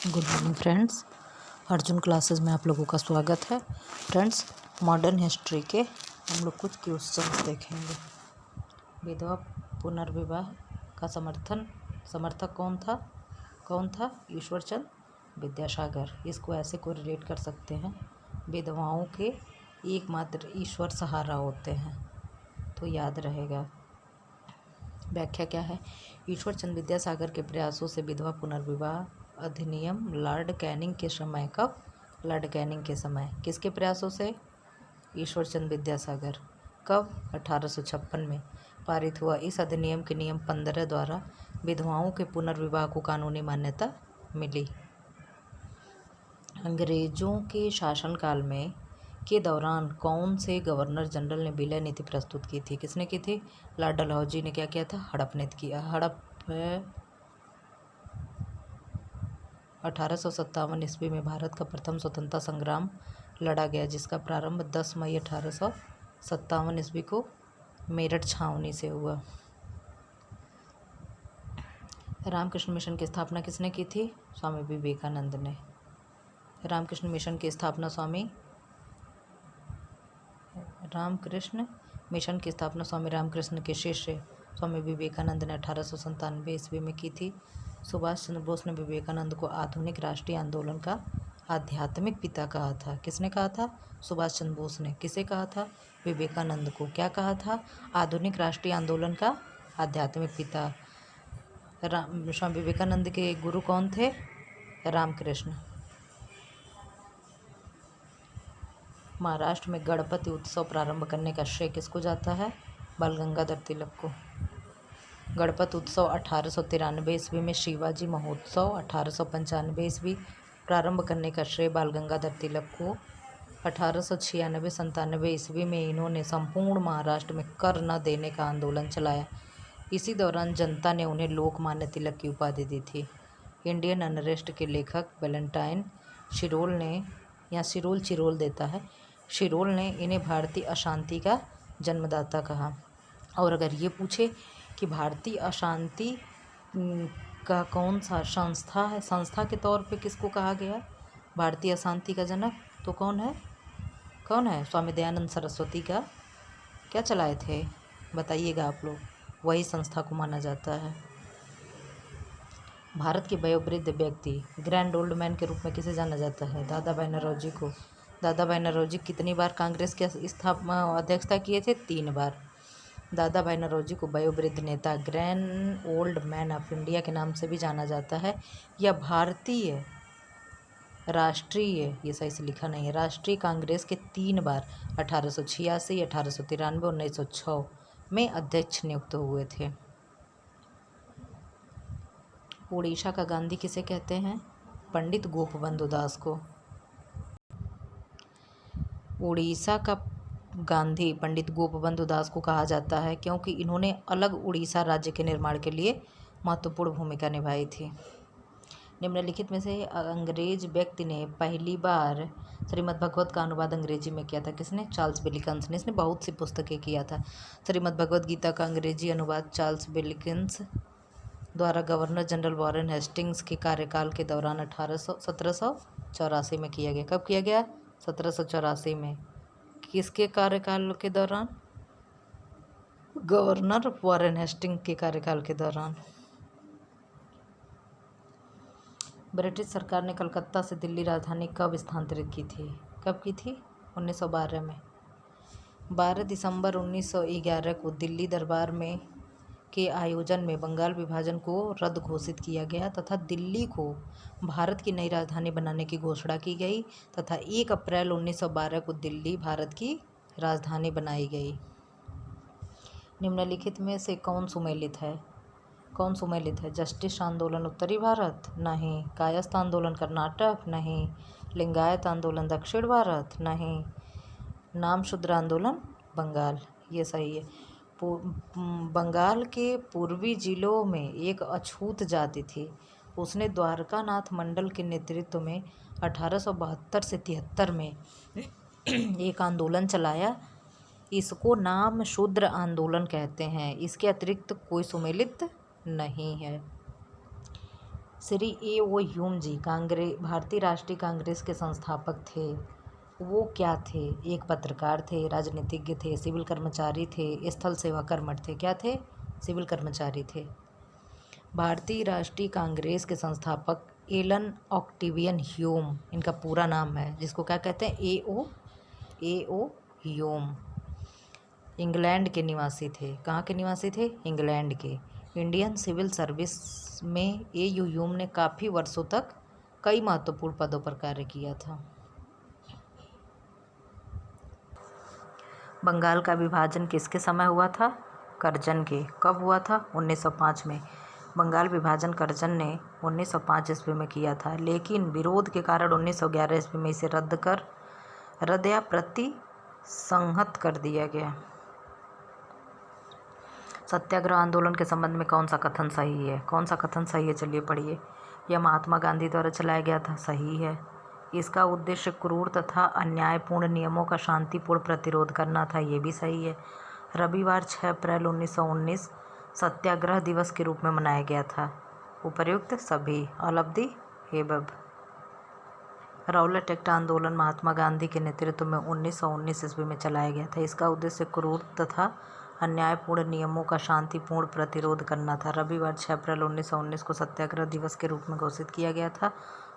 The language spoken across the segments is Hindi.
Good morning friends, Arjun classes में आप लोगों का स्वागत है। फ्रेंड्स, मॉडर्न हिस्ट्री के हम लोग कुछ क्वेश्चन देखेंगे। विधवा पुनर्विवाह का समर्थक कौन था? ईश्वरचंद विद्यासागर। इसको ऐसे को रिलेट कर सकते हैं, विधवाओं के एकमात्र ईश्वर सहारा होते हैं, तो याद रहेगा। व्याख्या क्या है? ईश्वरचंद विद्यासागर के प्रयासों से विधवा पुनर्विवाह अधिनियम लॉर्ड कैनिंग के समय किसके प्रयासों से? ईश्वरचंद विद्यासागर। कब? 1856 में पारित हुआ। इस अधिनियम के नियम 15 द्वारा विधवाओं के पुनर्विवाह को कानूनी मान्यता मिली। अंग्रेजों के शासनकाल में के दौरान कौन से गवर्नर जनरल ने विलय नीति प्रस्तुत की थी? किसने की थी? लॉर्ड डलहौजी ने क्या किया था? हड़प ने किया। हड़प 1857 ईस्वी में भारत का प्रथम स्वतंत्रता संग्राम लड़ा गया, जिसका प्रारंभ 10 मई 1857 ईस्वी को मेरठ छावनी से हुआ। रामकृष्ण मिशन की स्थापना किसने की थी? स्वामी विवेकानंद ने। रामकृष्ण मिशन की स्थापना स्वामी रामकृष्ण के शिष्य स्वामी विवेकानंद ने 1897 ईस्वी में की थी। सुभाष चंद्र बोस ने विवेकानंद को आधुनिक राष्ट्रीय आंदोलन का आध्यात्मिक पिता कहा था। किसने कहा था? सुभाष चंद्र बोस ने। किसे कहा था? विवेकानंद को। क्या कहा था? आधुनिक राष्ट्रीय आंदोलन का आध्यात्मिक पिता। स्वामी विवेकानंद के गुरु कौन थे? रामकृष्ण। महाराष्ट्र में गणपति उत्सव प्रारंभ करने का श्रेय किसको जाता है? बाल गंगाधर तिलक को। गणपति उत्सव 1893 ईस्वी में, शिवाजी महोत्सव 1895 ईस्वी प्रारंभ करने का श्रेय बाल गंगाधर तिलक को। 1896-97 ईस्वी में इन्होंने संपूर्ण महाराष्ट्र में कर न देने का आंदोलन चलाया। इसी दौरान जनता ने उन्हें लोकमान्य तिलक की उपाधि दी थी। इंडियन अनरेस्ट के लेखक वैलेंटाइन शिरोल ने, या चिरोल देता है, शिरोल ने इन्हें भारतीय अशांति का जन्मदाता कहा। और अगर ये पूछे कि भारतीय अशांति का कौन सा संस्था के तौर पे किसको कहा गया भारतीय अशांति का जनक, तो कौन है? स्वामी दयानंद सरस्वती का क्या चलाए थे? बताइएगा आप लोग। वही संस्था को माना जाता है। भारत के वयोवृद्ध व्यक्ति ग्रैंड ओल्ड मैन के रूप में किसे जाना जाता है? दादा भाई नौरोजी को। दादा भाई नौरोजी कितनी बार कांग्रेस के अध्यक्षता किए थे? 3 बार। दादा भाई नौरोजी को वयोवृद्ध नेता, grand old man of India के नाम से भी जाना जाता है, या भारतीय राष्ट्रीय, ये सही से लिखा नहीं है, राष्ट्रीय कांग्रेस के 3 बार 1886, 1893, 1906 में अध्यक्ष नियुक्त हुए थे। उड़ीसा का गांधी किसे कहते हैं? पंडित गोपबंधु दास को। उड़ीसा का गांधी पंडित गोपबंधु दास को कहा जाता है क्योंकि इन्होंने अलग उड़ीसा राज्य के निर्माण के लिए महत्वपूर्ण भूमिका निभाई थी। निम्नलिखित में से अंग्रेज व्यक्ति ने पहली बार श्रीमद् भगवत का अनुवाद अंग्रेजी में किया था? किसने? चार्ल्स विल्किंस ने। इसने बहुत सी पुस्तकें किया था। श्रीमद् भगवत गीता का अंग्रेजी अनुवाद चार्ल्स विल्किंस द्वारा गवर्नर जनरल वॉरेन हेस्टिंग्स के कार्यकाल के दौरान 1784 में किया गया। कब किया गया? 1784 में। किसके कार्यकाल के दौरान? गवर्नर वॉरेन हेस्टिंग्स के कार्यकाल के दौरान। ब्रिटिश सरकार ने कलकत्ता से दिल्ली राजधानी कब स्थानांतरित की थी? कब की थी? 1912 में। 12 दिसंबर 1911 को दिल्ली दरबार में के आयोजन में बंगाल विभाजन को रद्द घोषित किया गया तथा दिल्ली को भारत की नई राजधानी बनाने की घोषणा की गई तथा 1 अप्रैल 1912 को दिल्ली भारत की राजधानी बनाई गई। निम्नलिखित में से कौन सुमेलित है? जस्टिस आंदोलन उत्तरी भारत? नहीं। कायस्थ आंदोलन कर्नाटक? नहीं। लिंगायत आंदोलन दक्षिण भारत? नहीं। नाम शूद्र आंदोलन बंगाल? ये सही है। बंगाल के पूर्वी जिलों में एक अछूत जाति थी। उसने द्वारकानाथ मंडल के नेतृत्व में 1872 से 73 में एक आंदोलन चलाया। इसको नाम शूद्र आंदोलन कहते हैं। इसके अतिरिक्त कोई सुमेलित नहीं है। श्री ए ओ ह्यूम जी भारतीय राष्ट्रीय कांग्रेस के संस्थापक थे। वो क्या थे? एक पत्रकार थे, राजनीतिज्ञ थे, सिविल कर्मचारी थे, स्थल सेवा कर्मठ थे। क्या थे? सिविल कर्मचारी थे। भारतीय राष्ट्रीय कांग्रेस के संस्थापक एलन ऑक्टेवियन ह्यूम इनका पूरा नाम है, जिसको क्या कहते हैं? ए ओ ह्यूम। इंग्लैंड के निवासी थे। कहाँ के निवासी थे? इंग्लैंड के। इंडियन सिविल सर्विस में ए यू ह्यूम ने काफ़ी वर्षों तक कई महत्वपूर्ण पदों पर कार्य किया था। बंगाल का विभाजन किसके समय हुआ था? करजन के। कब हुआ था? 1905 में। बंगाल विभाजन करजन ने 1905 ईस्वी में किया था, लेकिन विरोध के कारण 1911 ईस्वी में इसे रद्द या प्रतिसंहत कर दिया गया। सत्याग्रह आंदोलन के संबंध में कौन सा कथन सही है? कौन सा कथन सही है? चलिए पढ़िए। यह महात्मा गांधी द्वारा चलाया गया था। सही है। इसका उद्देश्य क्रूर तथा अन्यायपूर्ण नियमों का शांतिपूर्ण प्रतिरोध करना था। ये भी सही है। रविवार 6 अप्रैल 1919 सत्याग्रह दिवस के रूप में मनाया गया था। उपर्युक्त सभी। All of the above. Rowlatt act आंदोलन महात्मा गांधी के नेतृत्व में 1919 ईस्वी में चलाया गया था। इसका उद्देश्य क्रूर तथा अन्यायपूर्ण नियमों का शांतिपूर्ण प्रतिरोध करना था। रविवार 6 अप्रैल 1919 को सत्याग्रह दिवस के रूप में घोषित किया गया था।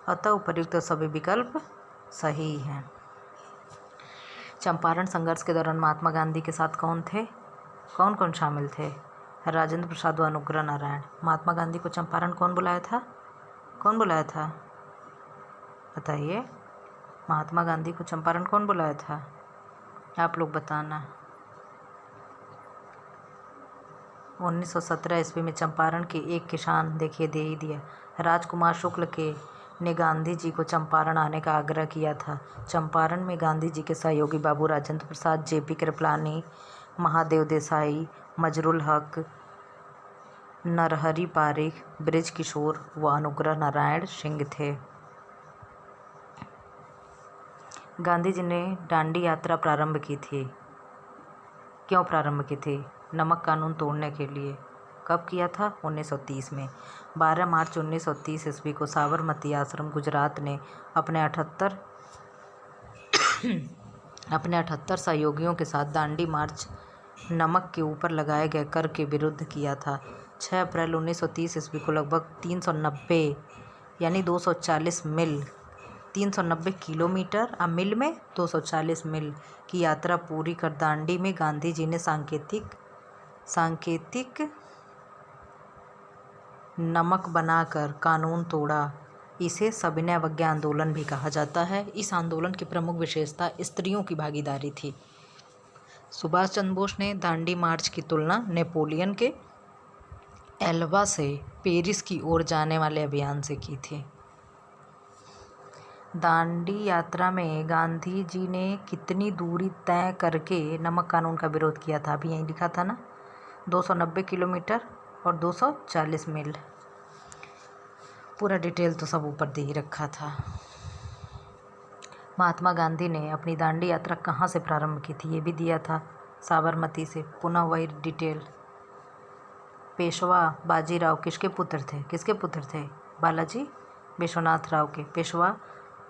अतः उपर्युक्त सभी विकल्प सही हैं। चंपारण संघर्ष के दौरान महात्मा गांधी के साथ कौन थे? कौन कौन शामिल थे? राजेंद्र प्रसाद व अनुग्रह नारायण। महात्मा गांधी को चंपारण कौन बुलाया था? कौन बुलाया था? बताइए। महात्मा गांधी को चंपारण कौन बुलाया था? आप लोग बताना। 1917 ईस्वी में चंपारण के एक किसान, देखिए दे ही दिया, राजकुमार शुक्ल ने गांधी जी को चंपारण आने का आग्रह किया था। चंपारण में गांधी जी के सहयोगी बाबू राजेंद्र प्रसाद, जेपी कृपलानी, महादेव देसाई, मजरुल हक, नरहरि पारिख, बृज किशोर व अनुग्रह नारायण सिंह थे। गांधी जी ने दांडी यात्रा प्रारंभ की थी। क्यों प्रारंभ की थी? नमक कानून तोड़ने के लिए। कब किया था? 1930 में। 12 मार्च 1930 ईस्वी को साबरमती आश्रम गुजरात ने अपने 78 सहयोगियों के साथ दांडी मार्च नमक के ऊपर लगाए गए कर के विरुद्ध किया था। 6 अप्रैल 1930 ईस्वी को लगभग 390 यानी 240 मील 390 किलोमीटर मील में 240 मील की यात्रा पूरी कर दांडी में गांधी जी ने सांकेतिक नमक बनाकर कानून तोड़ा। इसे सविनय अवज्ञा आंदोलन भी कहा जाता है। इस आंदोलन की प्रमुख विशेषता स्त्रियों की भागीदारी थी। सुभाष चंद्र बोस ने दांडी मार्च की तुलना नेपोलियन के एल्बा से पेरिस की ओर जाने वाले अभियान से की थी। दांडी यात्रा में गांधी जी ने कितनी दूरी तय करके नमक कानून का विरोध किया था? अभी यहीं लिखा था ना, 290 किलोमीटर और 240 मील। पूरा डिटेल तो सब ऊपर दे ही रखा था। महात्मा गांधी ने अपनी दांडी यात्रा कहाँ से प्रारंभ की थी? ये भी दिया था, साबरमती से। पुनः वही डिटेल। पेशवा बाजीराव किसके पुत्र थे? किसके पुत्र थे? बालाजी विश्वनाथ राव के। पेशवा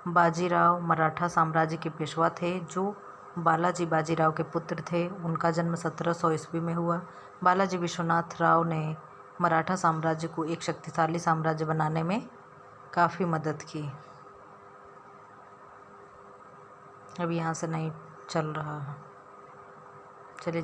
बाजीराव मराठा साम्राज्य के पेशवा थे, जो बालाजी बाजीराव के पुत्र थे। उनका जन्म 1700 ईस्वी में हुआ। बालाजी विश्वनाथ राव ने मराठा साम्राज्य को एक शक्तिशाली साम्राज्य बनाने में काफ़ी मदद की। अब यहाँ से नहीं चल रहा है, चलिए।